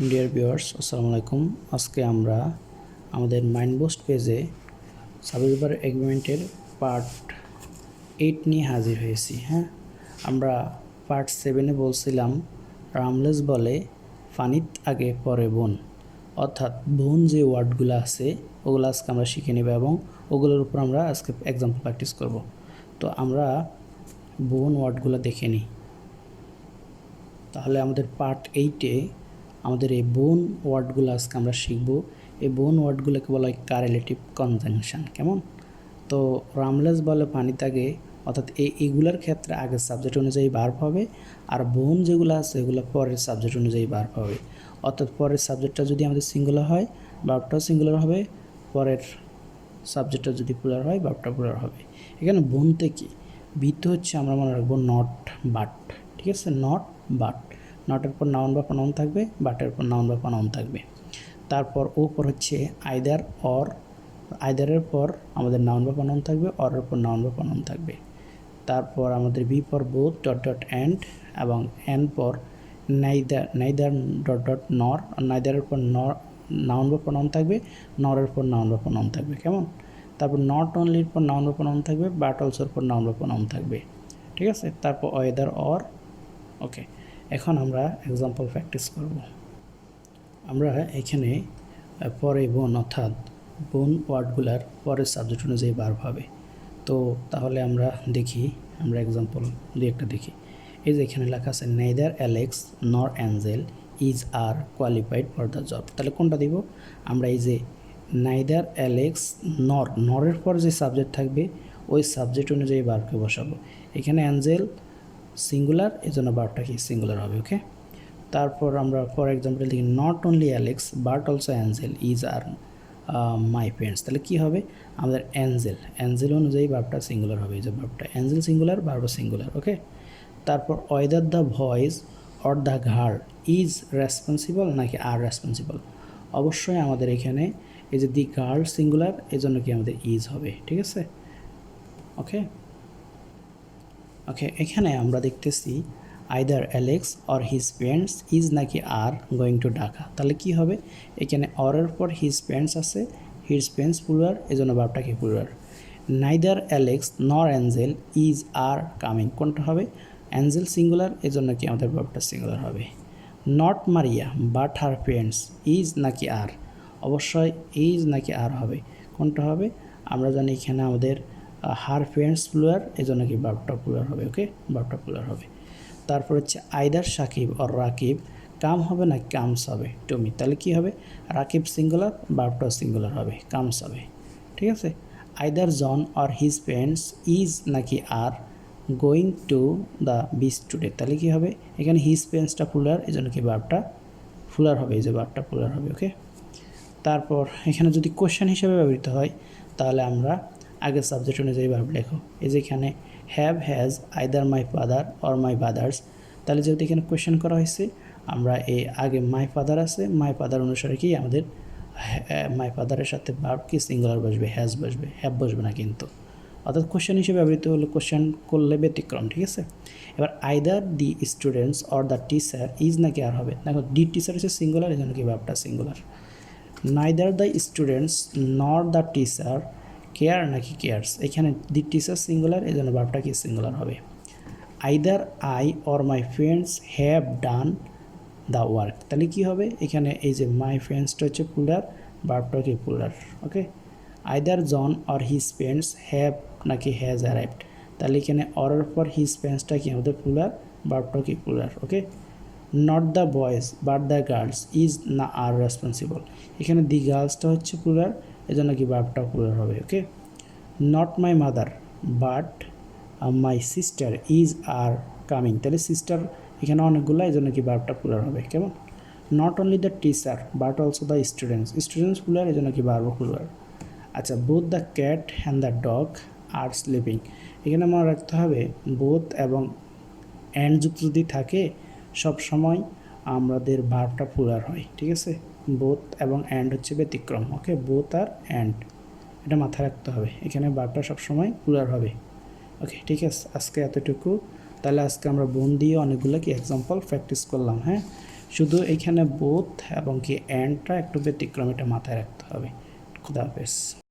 Dear viewers, আসসালামু আলাইকুম। আজকে আমরা আমাদের মাইন্ডবোস্ট পেজে সাবস্ক্রাইবার এগ্রিমেন্টের পার্ট 8 নিয়ে হাজির হয়েছি। আমরা পার্ট 7-এ বলছিলাম রামলেস বলে ফানিত আগে পরে বোন, অর্থাৎ বোন যে ওয়ার্ডগুলো আছে ওগুলো আজকে আমরা শিখে নেব এবং ওগুলোর উপর আমরা আজকে এক্সাম্পল প্র্যাকটিস করব। তো আমরা বোন ওয়ার্ডগুলো দেখে নিই। তাহলে আমাদের পার্ট 8-এ আমাদের এই বোন ওয়ার্ডগুলো আজকে আমরা শিখব। এই বোন ওয়ার্ডগুলোকে বলা হয় কারেলেটিভ কনজাংশন। কেমন? তো রামলেস বলে পানিতে আগে, অর্থাৎ এইগুলার ক্ষেত্রে আগের সাবজেক্ট অনুযায়ী ভার্ব হবে, আর বোন যেগুলো আছে এগুলো পরের সাবজেক্ট অনুযায়ী ভার্ব হবে। অর্থাৎ পরের সাবজেক্টটা যদি আমাদের সিঙ্গুলার হয় ভার্বটাও সিঙ্গুলার হবে, পরের সাবজেক্টটা যদি প্লুরাল হয় ভার্বটা প্লুরাল হবে। এখানে বোনতে কি বিতে হচ্ছে আমরা মনে রাখবো নট বাট। ঠিক আছে, নট বাট। নটের পর নাউন বা প্রনাউন থাকবে, বাটের পর নাউন বা প্রনাউন থাকবে। তারপর ওপর হচ্ছে আইদার অর, আইদারের পর আমাদের নাউন বা প্রনাউন থাকবে, অরের পর নাউন বা প্রনাউন থাকবে। তারপর আমাদের বি পর বোথ ডট ডট অ্যান্ড, এবং এন পর নাইদার, নাইদার ডট ডট নর, নাইদারের পর নর নাউন বা প্রনাউন থাকবে, নরের পর নাউন বা প্রনাউন থাকবে। কেমন? তারপর নট অনলির পর নাউন বা প্রনাউন থাকবে, বাট অলসোর পর নাউন বা প্রনাউন থাকবে। ঠিক আছে, তারপর ওয়েদার অর। ওকে, এখন আমরা এক্সাম্পল প্র্যাকটিস করব। আমরা এখানে পরে বোন, অর্থাৎ বোন ওয়ার্ডগুলার পরের সাবজেক্ট অনুযায়ী ভার্ব হবে। তো তাহলে আমরা দেখি, আমরা এক্সাম্পল দুই একটা দেখি। এই যে এখানে লেখা আছে neither Alex nor Angel is are qualified for the job. তাহলে কোনটা দিব? আমরা এই যে নাইদার অ্যালেক্স নর, নরের পর যে সাবজেক্ট থাকবে ওই সাবজেক্ট অনুযায়ী ভার্বকে বসাবো। এখানে অ্যাঞ্জেল সিঙ্গুলার, এই জন্য ভার্বটা কি সিঙ্গুলার হবে। ওকে, তারপর আমরা ফর এক্সাম্পল দেখি not only Alex but also Angel is are my friends. তাহলে কী হবে? আমাদের অ্যাঞ্জেল, অ্যাঞ্জেল অনুযায়ী ভার্বটা সিঙ্গুলার হবে। এই যে ভার্বটা অ্যাঞ্জেল সিঙ্গুলার, ভার্বও সিঙ্গুলার। ওকে, তারপর whether the voice or the girl is responsible নাকি আর রেসপন্সিবল। অবশ্যই আমাদের এখানে এই যে দি গার্ল সিঙ্গুলার, এই জন্য কি আমাদের ইজ হবে। ঠিক আছে, ওকে ওকে এখানে আমরা দেখতেছি either Alex or his parents is নাকি আর গোয়িং টু ঢাকা। তাহলে কি হবে? এখানে অরের পর হিজ প্যারেন্টস আছে, হিজ প্যারেন্টস প্লুরাল, এজন্য ভার্বটা কি plural. Neither Alex nor Angel is are coming, কোনটা হবে? অ্যাঞ্জেল সিঙ্গুলার, এজন্য কি আমাদের ভার্বটা সিঙ্গুলার হবে। Not Maria but her parents is নাকি আর, অবশ্যই ইজ নাকি আর হবে। কোনটা হবে? আমরা জানি এখানে আমাদের হার প্যারেন্টস প্লুরাল, এজন্য কি ভার্বটা প্লুরাল হবে। ওকে, ভার্বটা প্লুরাল হবে। তারপর হচ্ছে either Sakib or Rakib come হবে না কামস হবে টু মি। তাহলে কী হবে? রাকিব সিঙ্গুলার, ভার্বটাও সিঙ্গুলার হবে, কামস হবে। ঠিক আছে, either John or his parents is নাকি are going to the beach today. তাহলে কী হবে? এখানে হিজ প্যারেন্টসটা প্লুরাল, এই জন্য কি ভার্বটা প্লুরাল হবে, এই যে ভার্বটা প্লুরাল হবে। ওকে, তারপর এখানে যদি কোশ্চেন হিসেবে ব্যবহৃত হয় তাহলে আমরা আগের সাবজেক্ট অনুযায়ী ভার্ব লেখো। এই যে এখানে have has either my father or my father's, তাহলে যেহেতু এখানে কোয়েশ্চেন করা হয়েছে আমরা এই আগে মাই ফাদার আছে, মাই ফাদার অনুসারে কি আমাদের মাই ফাদারের সাথে ভার্ব কি সিঙ্গুলার বসবে, হ্যাজ বসবে, হ্যাভ বসবে না কিন্তু। অর্থাৎ কোশ্চেন হিসেবে ব্যবহৃত হলে কোশ্চেন করলে ব্যতিক্রম। ঠিক আছে, এবার either the students or the teacher is নাকি আর হবে। দেখো ডি টিচার হচ্ছে সিঙ্গুলার, এই জন্য কি ভার্বটা singular. Neither the students nor the teacher care নাকি কেয়ার্স, এখানে দি টিচার সিঙ্গুলার, এই জন্য ভার্বটা কি সিঙ্গুলার হবে। Either I or my friends have done the work, তাহলে কী হবে? এখানে এই যে মাই ফ্রেন্ডসটা হচ্ছে প্লুরাল, ভার্বটা কি plural. Okay, either John or his friends have নাকি হ্যাজ অ্যারাইভড, তাহলে এখানে অরের পর হিজ ফ্রেন্ডসটা কি আমাদের প্লুরাল, ভার্বটা কি plural. Okay, not the boys but the girls is না আর রেসপন্সিবল, এখানে দি গার্লসটা হচ্ছে প্লুরাল, এজন্য কি ভার্বটা প্লুরাল হবে। Okay, not my mother but my sister is are coming, তাহলে সিস্টার এখানে অনেকগুলো, এই জন্য কি ভার্বটা প্লুরাল হবে। কেমন? Not only the teacher but also the students, students plural, এই জন্য কি ভার্ব প্লুরাল। আচ্ছা, both the cat and the dog are sleeping, এখানে মনে রাখতে হবে বোথ এবং অ্যান্ড যুক্ত যদি থাকে সব সময় আমাদের ভার্বটা প্লুরাল হয়। ঠিক আছে, বোথ এবং অ্যান্ড হচ্ছে ব্যতিক্রম। ওকে, বোথ আর অ্যান্ড, এটা মাথায় রাখতে হবে, এখানে ভার্বটা সবসময় প্লুরাল হবে। ওকে, ঠিক আছে, আজকে এতটুকু। তাহলে আজকে আমরা বোন দিয়ে অনেকগুলো কি এক্সাম্পল প্র্যাকটিস করলাম। শুধু এখানে বোথ এবং কি অ্যান্ডটা একটু ব্যতিক্রম, এটা মাথায় রাখতে হবে। খুদা হাফেজ।